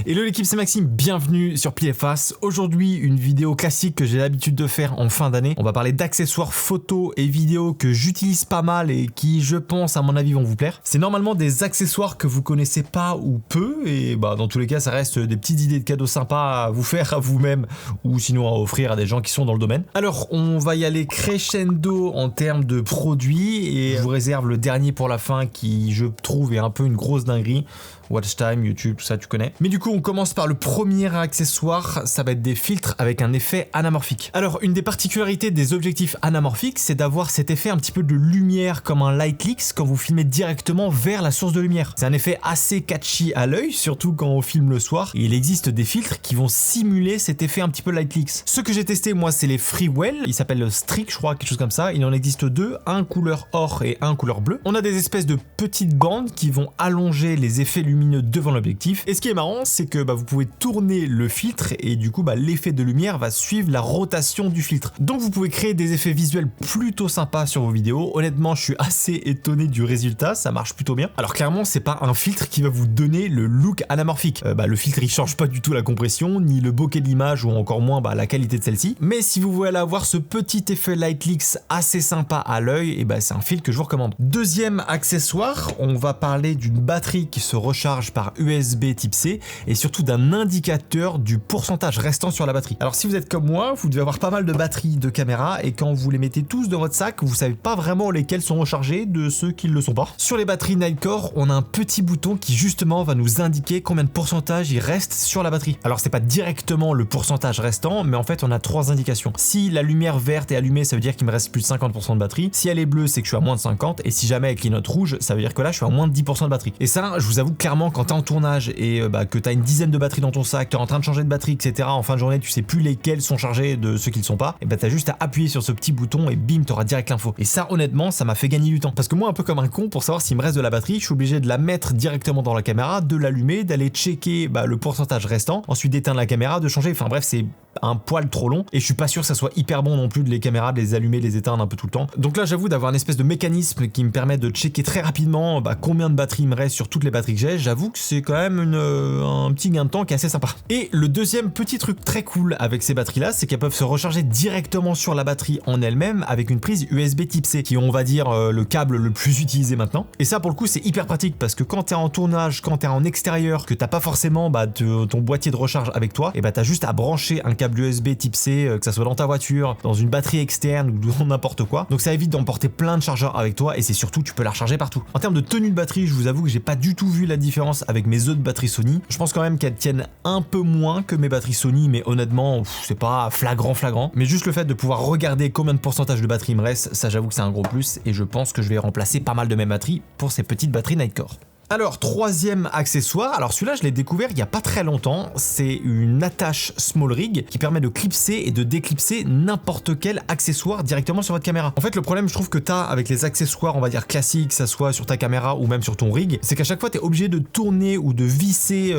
Hello l'équipe, c'est Maxime, bienvenue sur Pile et Face. Aujourd'hui, une vidéo classique que j'ai l'habitude de faire en fin d'année. On va parler d'accessoires photos et vidéos que j'utilise pas mal et qui, je pense, à mon avis, vont vous plaire. C'est normalement des accessoires que vous connaissez pas ou peu et dans tous les cas, ça reste des petites idées de cadeaux sympas à vous faire à vous-même ou sinon à offrir à des gens qui sont dans le domaine. Alors, on va y aller crescendo en termes de produits et je vous réserve le dernier pour la fin qui, je trouve, est un peu une grosse dinguerie. Watch time, YouTube, tout ça tu connais. Mais du coup on commence par le premier accessoire, ça va être des filtres avec un effet anamorphique. Alors une des particularités des objectifs anamorphiques, c'est d'avoir cet effet un petit peu de lumière comme un light leaks quand vous filmez directement vers la source de lumière. C'est un effet assez catchy à l'œil, surtout quand on filme le soir. Et il existe des filtres qui vont simuler cet effet un petit peu light leaks. Ceux que j'ai testé moi c'est les Freewell, ils s'appellent le Streak je crois, quelque chose comme ça. Il en existe deux, un couleur or et un couleur bleu. On a des espèces de petites bandes qui vont allonger les effets lumineux devant l'objectif. Et ce qui est marrant, c'est que vous pouvez tourner le filtre et du coup l'effet de lumière va suivre la rotation du filtre. Donc vous pouvez créer des effets visuels plutôt sympas sur vos vidéos. Honnêtement, je suis assez étonné du résultat, ça marche plutôt bien. Alors clairement, c'est pas un filtre qui va vous donner le look anamorphique. Le filtre il change pas du tout la compression, ni le bokeh de l'image ou encore moins la qualité de celle-ci. Mais si vous voulez avoir ce petit effet light leaks assez sympa à l'œil, et c'est un filtre que je vous recommande. Deuxième accessoire, on va parler d'une batterie qui se recharge par USB type C et surtout d'un indicateur du pourcentage restant sur la batterie. Alors si vous êtes comme moi, vous devez avoir pas mal de batteries de caméra et quand vous les mettez tous dans votre sac, vous savez pas vraiment lesquels sont rechargés de ceux qui ne le sont pas. Sur les batteries Nightcore, on a un petit bouton qui justement va nous indiquer combien de pourcentage il reste sur la batterie. Alors c'est pas directement le pourcentage restant, mais en fait on a trois indications. Si la lumière verte est allumée, ça veut dire qu'il me reste plus de 50% de batterie. Si elle est bleue, c'est que je suis à moins de 50 et si jamais elle clignote rouge, ça veut dire que là je suis à moins de 10% de batterie. Et ça, je vous avoue clairement quand t'es en tournage et que t'as une dizaine de batteries dans ton sac, t'es en train de changer de batterie, etc. En fin de journée, tu sais plus lesquelles sont chargées de ceux qui ne sont pas, et t'as juste à appuyer sur ce petit bouton et bim, t'auras direct l'info. Et ça, honnêtement, ça m'a fait gagner du temps. Parce que moi, un peu comme un con, pour savoir s'il me reste de la batterie, je suis obligé de la mettre directement dans la caméra, de l'allumer, d'aller checker le pourcentage restant, ensuite d'éteindre la caméra, de changer. Enfin bref, c'est un poil trop long et je suis pas sûr que ça soit hyper bon non plus de les caméras, de les allumer, de les éteindre un peu tout le temps. Donc là, j'avoue d'avoir une espèce de mécanisme qui me permet de checker très rapidement combien de batterie il me reste sur toutes les batteries que j'ai. J'avoue que c'est quand même un petit gain de temps qui est assez sympa. Et le deuxième petit truc très cool avec ces batteries là, c'est qu'elles peuvent se recharger directement sur la batterie en elle-même avec une prise USB type C qui est, on va dire, le câble le plus utilisé maintenant. Et ça pour le coup c'est hyper pratique parce que quand t'es en tournage, quand t'es en extérieur, que t'as pas forcément ton boîtier de recharge avec toi, et t'as juste à brancher un câble USB type C, que ça soit dans ta voiture, dans une batterie externe ou dans n'importe quoi. Donc ça évite d'emporter plein de chargeurs avec toi et c'est surtout tu peux la recharger partout. En termes de tenue de batterie, je vous avoue que j'ai pas du tout vu la différence avec mes autres batteries Sony. Je pense quand même qu'elles tiennent un peu moins que mes batteries Sony, mais honnêtement c'est pas flagrant. Mais juste le fait de pouvoir regarder combien de pourcentage de batterie il me reste, ça j'avoue que c'est un gros plus et je pense que je vais remplacer pas mal de mes batteries pour ces petites batteries Nightcore. Alors, troisième accessoire, alors celui-là je l'ai découvert il y a pas très longtemps, c'est une attache small rig qui permet de clipser et de déclipser n'importe quel accessoire directement sur votre caméra. En fait, le problème je trouve que t'as avec les accessoires, on va dire classiques, que ça soit sur ta caméra ou même sur ton rig, c'est qu'à chaque fois t'es obligé de tourner ou de visser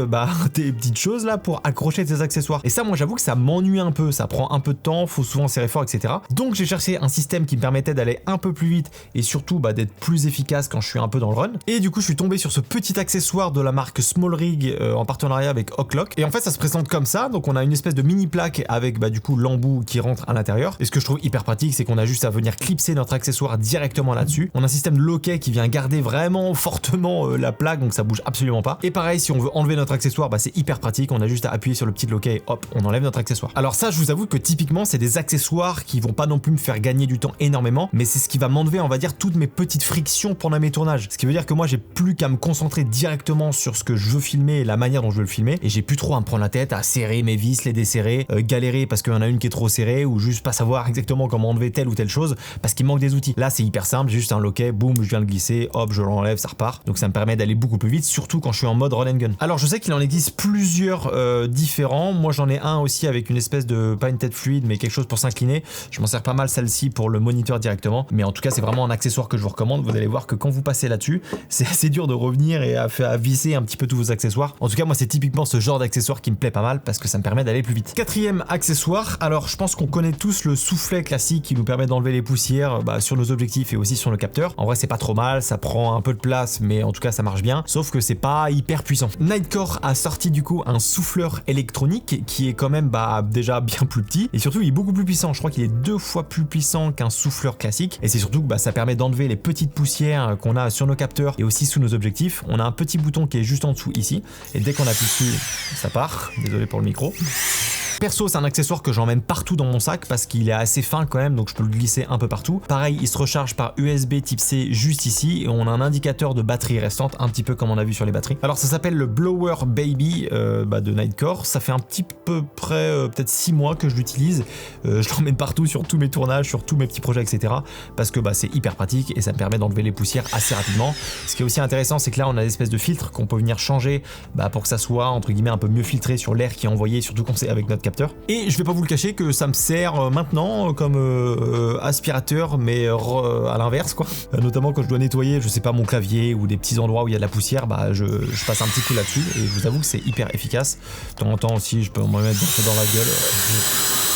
tes petites choses là pour accrocher tes accessoires. Et ça, moi j'avoue que ça m'ennuie un peu, ça prend un peu de temps, faut souvent serrer fort, etc. Donc j'ai cherché un système qui me permettait d'aller un peu plus vite et surtout d'être plus efficace quand je suis un peu dans le run. Et du coup je suis tombé sur ce petit accessoire de la marque Small Rig en partenariat avec Hocklock. Et en fait ça se présente comme ça, donc on a une espèce de mini plaque avec du coup l'embout qui rentre à l'intérieur. Et ce que je trouve hyper pratique, c'est qu'on a juste à venir clipser notre accessoire directement là-dessus. On a un système de loquet qui vient garder vraiment fortement la plaque, donc ça bouge absolument pas. Et pareil, si on veut enlever notre accessoire, c'est hyper pratique, on a juste à appuyer sur le petit loquet et hop, on enlève notre accessoire. Alors ça, je vous avoue que typiquement c'est des accessoires qui vont pas non plus me faire gagner du temps énormément, mais c'est ce qui va m'enlever, on va dire, toutes mes petites frictions pendant mes tournages. Ce qui veut dire que moi j'ai plus qu'à me concentrer directement sur ce que je veux filmer et la manière dont je veux le filmer, et j'ai plus trop à me prendre la tête à serrer mes vis, les desserrer, galérer parce qu'il y en a une qui est trop serrée ou juste pas savoir exactement comment enlever telle ou telle chose parce qu'il manque des outils. Là c'est hyper simple, j'ai juste un loquet, boum, je viens le glisser, hop, je l'enlève, ça repart. Donc ça me permet d'aller beaucoup plus vite, surtout quand je suis en mode run and gun. Alors je sais qu'il en existe plusieurs différents, moi j'en ai un aussi avec une espèce de, pas une tête fluide mais quelque chose pour s'incliner. Je m'en sers pas mal celle-ci pour le moniteur directement, mais en tout cas c'est vraiment un accessoire que je vous recommande. Vous allez voir que quand vous passez là-dessus, c'est assez dur de revenir revenir et à visser un petit peu tous vos accessoires. En tout cas, moi, c'est typiquement ce genre d'accessoire qui me plaît pas mal parce que ça me permet d'aller plus vite. Quatrième accessoire, alors je pense qu'on connaît tous le soufflet classique qui nous permet d'enlever les poussières sur nos objectifs et aussi sur le capteur. En vrai, c'est pas trop mal, ça prend un peu de place, mais en tout cas, ça marche bien. Sauf que c'est pas hyper puissant. Nightcore a sorti du coup un souffleur électronique qui est quand même déjà bien plus petit et surtout il est beaucoup plus puissant. Je crois qu'il est 2 fois plus puissant qu'un souffleur classique et c'est surtout que ça permet d'enlever les petites poussières qu'on a sur nos capteurs et aussi sous nos objectifs. On a un petit bouton qui est juste en dessous ici et dès qu'on appuie dessus, ça part. Désolé pour le micro. Perso, c'est un accessoire que j'emmène partout dans mon sac parce qu'il est assez fin quand même, donc je peux le glisser un peu partout. Pareil, il se recharge par USB type C juste ici et on a un indicateur de batterie restante, un petit peu comme on a vu sur les batteries. Alors ça s'appelle le Blower Baby de Nightcore. Ça fait un petit peu près peut-être 6 mois que je l'utilise. Je l'emmène partout sur tous mes tournages, sur tous mes petits projets, etc. Parce que c'est hyper pratique et ça me permet d'enlever les poussières assez rapidement. Ce qui est aussi intéressant, c'est que là on a des espèces de filtres qu'on peut venir changer pour que ça soit entre guillemets un peu mieux filtré sur l'air qui est envoyé, surtout quand c'est avec notre capteur. Et je vais pas vous le cacher que ça me sert maintenant comme aspirateur, mais à l'inverse quoi. Notamment quand je dois nettoyer, je sais pas, mon clavier ou des petits endroits où il y a de la poussière, je passe un petit coup là-dessus et je vous avoue que c'est hyper efficace. De temps en temps aussi, je peux me mettre dans la gueule.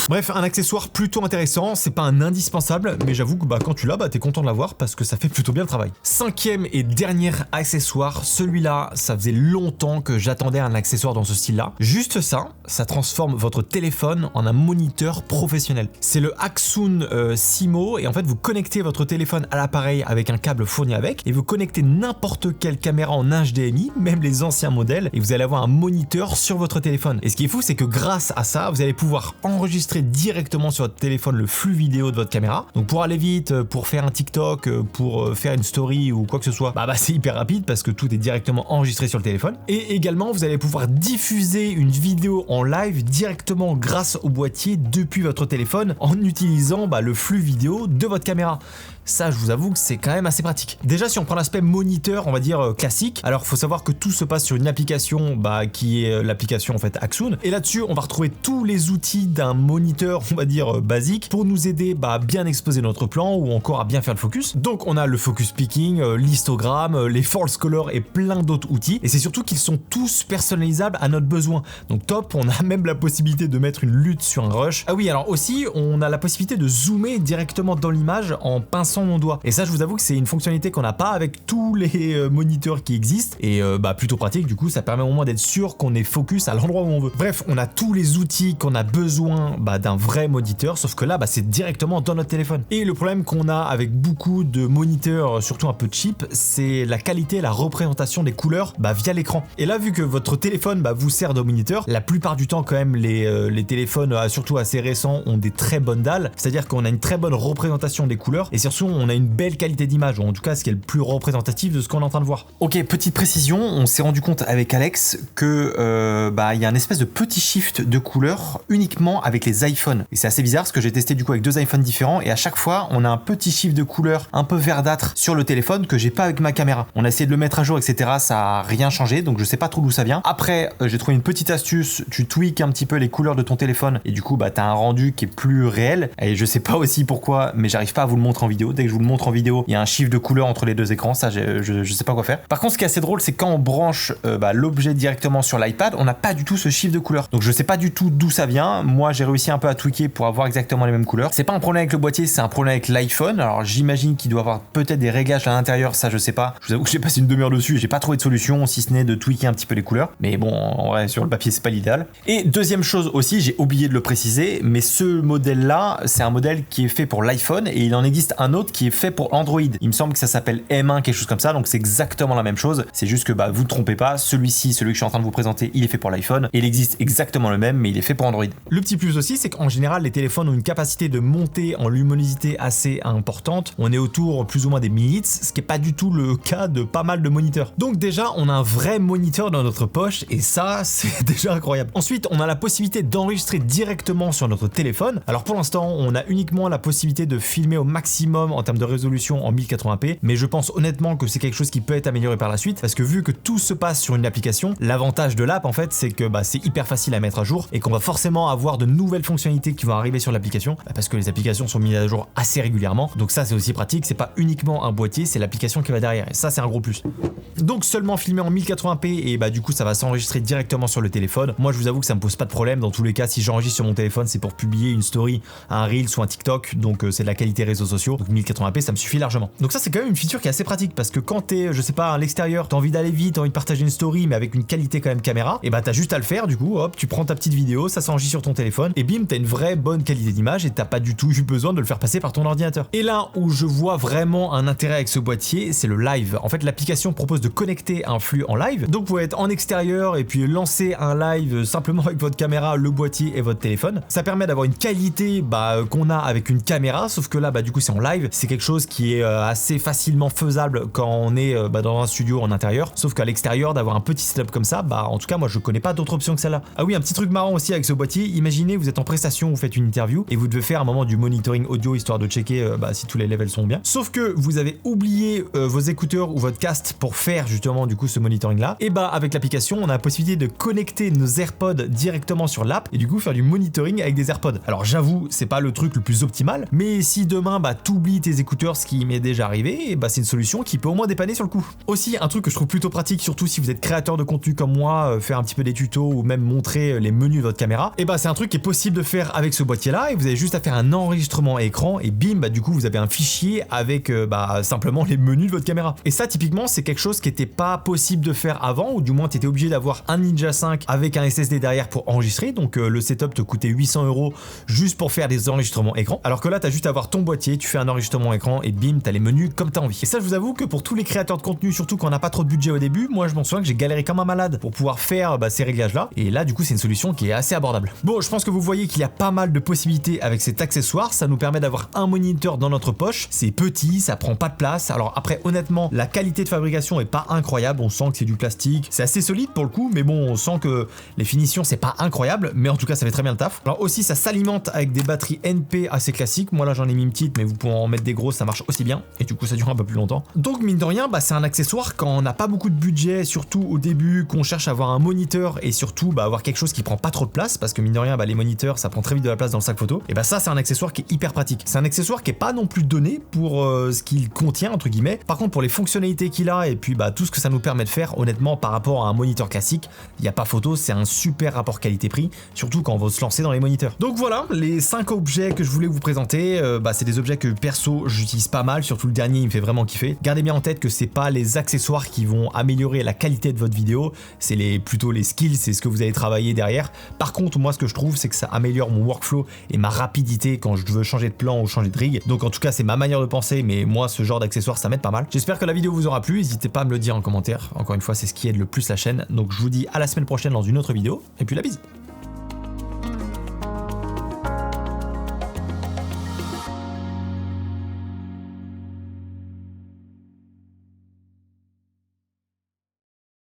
Bref, un accessoire plutôt intéressant, c'est pas un indispensable, mais j'avoue que quand tu l'as, t'es content de l'avoir parce que ça fait plutôt bien le travail. Cinquième et dernier accessoire, celui-là, ça faisait longtemps que j'attendais un accessoire dans ce style-là. Juste ça transforme votre téléphone en un moniteur professionnel. C'est le Axoon Simo et en fait vous connectez votre téléphone à l'appareil avec un câble fourni avec et vous connectez n'importe quelle caméra en HDMI, même les anciens modèles, et vous allez avoir un moniteur sur votre téléphone. Et ce qui est fou, c'est que grâce à ça, vous allez pouvoir enregistrer directement sur votre téléphone le flux vidéo de votre caméra. Donc pour aller vite, pour faire un TikTok, pour faire une story ou quoi que ce soit, c'est hyper rapide parce que tout est directement enregistré sur le téléphone. Et également, vous allez pouvoir diffuser une vidéo en live directement grâce au boîtier depuis votre téléphone en utilisant le flux vidéo de votre caméra. Ça, je vous avoue que c'est quand même assez pratique. Déjà, si on prend l'aspect moniteur, on va dire classique, alors il faut savoir que tout se passe sur une application qui est l'application en fait Axoon. Et là-dessus, on va retrouver tous les outils d'un moniteur, on va dire basique, pour nous aider à bien exposer notre plan ou encore à bien faire le focus. Donc on a le focus picking, l'histogramme, les false colors et plein d'autres outils. Et c'est surtout qu'ils sont tous personnalisables à notre besoin. Donc top, on a même la possibilité de mettre une lutte sur un rush. Ah oui, alors aussi, on a la possibilité de zoomer directement dans l'image en pinçant mon doigt. Et ça, je vous avoue que c'est une fonctionnalité qu'on n'a pas avec tous les moniteurs qui existent et plutôt pratique. Du coup, ça permet au moins d'être sûr qu'on est focus à l'endroit où on veut. Bref, on a tous les outils qu'on a besoin d'un vrai moniteur, sauf que là, c'est directement dans notre téléphone. Et le problème qu'on a avec beaucoup de moniteurs, surtout un peu cheap, c'est la qualité, la représentation des couleurs via l'écran. Et là, vu que votre téléphone vous sert de moniteur, la plupart du temps quand même les téléphones, surtout assez récents, ont des très bonnes dalles, c'est-à-dire qu'on a une très bonne représentation des couleurs et surtout on a une belle qualité d'image, ou en tout cas ce qui est le plus représentatif de ce qu'on est en train de voir. Ok, petite précision, on s'est rendu compte avec Alex que il y a un espèce de petit shift de couleur uniquement avec les iPhones. Et c'est assez bizarre parce que j'ai testé du coup avec 2 iPhones différents et à chaque fois on a un petit shift de couleur un peu verdâtre sur le téléphone que j'ai pas avec ma caméra. On a essayé de le mettre à jour, etc. Ça a rien changé, donc je sais pas trop d'où ça vient. Après, j'ai trouvé une petite astuce, tu tweaks un petit peu les couleurs de ton téléphone et du coup t'as un rendu qui est plus réel. Et je sais pas aussi pourquoi, mais j'arrive pas à vous le montrer en vidéo. Dès que je vous le montre en vidéo, il y a un shift de couleur entre les 2 écrans, ça je sais pas quoi faire. Par contre, ce qui est assez drôle, c'est quand on branche l'objet directement sur l'iPad, on n'a pas du tout ce shift de couleur. Donc je sais pas du tout d'où ça vient. Moi, j'ai réussi un peu à tweaker pour avoir exactement les mêmes couleurs. C'est pas un problème avec le boîtier, c'est un problème avec l'iPhone. Alors j'imagine qu'il doit avoir peut-être des réglages à l'intérieur, ça je sais pas. Je vous avoue que j'ai passé une demi-heure dessus, j'ai pas trouvé de solution si ce n'est de tweaker un petit peu les couleurs. Mais bon, en vrai, sur le papier, c'est pas l'idéal. Et deuxième chose aussi, j'ai oublié de le préciser, mais ce modèle-là, c'est un modèle qui est fait pour l'iPhone et il en existe un autre qui est fait pour Android. Il me semble que ça s'appelle M1, quelque chose comme ça, donc c'est exactement la même chose. C'est juste que vous ne trompez pas, celui-ci, celui que je suis en train de vous présenter, il est fait pour l'iPhone et il existe exactement le même, mais il est fait pour Android. Le petit plus aussi, c'est qu'en général, les téléphones ont une capacité de monter en luminosité assez importante. On est autour plus ou moins des millits, ce qui n'est pas du tout le cas de pas mal de moniteurs. Donc déjà, on a un vrai moniteur dans notre poche et ça, c'est déjà incroyable. Ensuite, on a la possibilité d'enregistrer directement sur notre téléphone. Alors pour l'instant, on a uniquement la possibilité de filmer au maximum maximum en termes de résolution en 1080p, mais je pense honnêtement que c'est quelque chose qui peut être amélioré par la suite, parce que vu que tout se passe sur une application, l'avantage de l'app en fait c'est que c'est hyper facile à mettre à jour et qu'on va forcément avoir de nouvelles fonctionnalités qui vont arriver sur l'application, parce que les applications sont mises à jour assez régulièrement, donc ça c'est aussi pratique, c'est pas uniquement un boîtier, c'est l'application qui va derrière, et ça c'est un gros plus. Donc seulement filmé en 1080p, et du coup ça va s'enregistrer directement sur le téléphone. Moi je vous avoue que ça me pose pas de problème, dans tous les cas si j'enregistre sur mon téléphone c'est pour publier une story, un reel ou un TikTok, donc c'est de la qualité réseaux sociaux, donc 1080p ça me suffit largement. Donc ça c'est quand même une feature qui est assez pratique, parce que quand t'es, je sais pas, à l'extérieur, t'as envie d'aller vite, t'as envie de partager une story mais avec une qualité quand même caméra, et t'as juste à le faire, du coup hop, tu prends ta petite vidéo, ça s'enregistre sur ton téléphone, et bim, t'as une vraie bonne qualité d'image, et t'as pas du tout eu besoin de le faire passer par ton ordinateur. Et là où je vois vraiment un intérêt avec ce boîtier, c'est le live. En fait l'application propose de connecter un flux en live, donc vous pouvez être en extérieur et puis lancer un live simplement avec votre caméra, le boîtier et votre téléphone. Ça permet d'avoir une qualité qu'on a avec une caméra, sauf que là du coup c'est en live, c'est quelque chose qui est assez facilement faisable quand on est dans un studio en intérieur, sauf qu'à l'extérieur d'avoir un petit setup comme ça, en tout cas moi je connais pas d'autre option que celle-là. Ah oui, un petit truc marrant aussi avec ce boîtier, imaginez vous êtes en prestation, vous faites une interview et vous devez faire un moment du monitoring audio histoire de checker si tous les levels sont bien, sauf que vous avez oublié vos écouteurs ou votre casque pour faire justement du coup ce monitoring là, et avec l'application on a la possibilité de connecter nos AirPods directement sur l'app et du coup faire du monitoring avec des AirPods. Alors j'avoue c'est pas le truc le plus optimal, mais si demain t'oublies tes écouteurs, ce qui m'est déjà arrivé, c'est une solution qui peut au moins dépanner sur le coup. Aussi un truc que je trouve plutôt pratique, surtout si vous êtes créateur de contenu comme moi, faire un petit peu des tutos ou même montrer les menus de votre caméra, c'est un truc qui est possible de faire avec ce boîtier là, et vous avez juste à faire un enregistrement écran et bim, du coup vous avez un fichier avec simplement les menus de votre caméra. Et ça typiquement c'est quelque chose qui était pas possible de faire avant, ou du moins tu étais obligé d'avoir un Ninja 5 avec un SSD derrière pour enregistrer, donc le setup te coûtait 800 € juste pour faire des enregistrements écran, alors que là t'as juste à avoir ton boîtier, tu fais un enregistrement écran et bim, t'as les menus comme t'as envie. Et ça je vous avoue que pour tous les créateurs de contenu, surtout quand on n'a pas trop de budget au début, moi je m'en souviens que j'ai galéré comme un malade pour pouvoir faire ces réglages là, et là du coup c'est une solution qui est assez abordable. Bon, je pense que vous voyez qu'il y a pas mal de possibilités avec cet accessoire, ça nous permet d'avoir un moniteur dans notre poche, c'est petit, ça prend pas de place. Alors après honnêtement la qualité de fabrication est pas incroyable, on sent que c'est du plastique, c'est assez solide pour le coup, mais bon on sent que les finitions c'est pas incroyable, mais en tout cas ça fait très bien le taf. Alors aussi ça s'alimente avec des batteries NP assez classiques, moi là j'en ai mis une petite mais vous pouvez en mettre des grosses, ça marche aussi bien, et du coup ça dure un peu plus longtemps. Donc mine de rien c'est un accessoire quand on n'a pas beaucoup de budget, surtout au début, qu'on cherche à avoir un moniteur et surtout avoir quelque chose qui prend pas trop de place, parce que mine de rien les moniteurs ça prend très vite de la place dans le sac photo, et ça c'est un accessoire qui est hyper pratique. C'est un accessoire qui est pas non plus donné pour ce qu'il contient entre guillemets, par contre pour les fonctionnalités qu'il a et puis tout ce que ça nous permet de faire, honnêtement par rapport à un moniteur classique, il n'y a pas photo, c'est un super rapport qualité-prix, surtout quand on va se lancer dans les moniteurs. Donc voilà les 5 objets que je voulais vous présenter, c'est des objets que perso j'utilise pas mal, surtout le dernier il me fait vraiment kiffer. Gardez bien en tête que c'est pas les accessoires qui vont améliorer la qualité de votre vidéo, c'est plutôt les skills, c'est ce que vous allez travailler derrière. Par contre moi ce que je trouve c'est que ça améliore mon workflow et ma rapidité quand je veux changer de plan ou changer de rig, donc en tout cas c'est ma manière de penser, mais moi ce genre d'accessoires ça m'aide pas mal. J'espère que la vidéo vous aura plu, n'hésitez pas à me le dire en commentaire, encore une fois c'est ce qui aide le plus la chaîne, donc je vous dis à la semaine prochaine dans une autre vidéo, et puis la bise.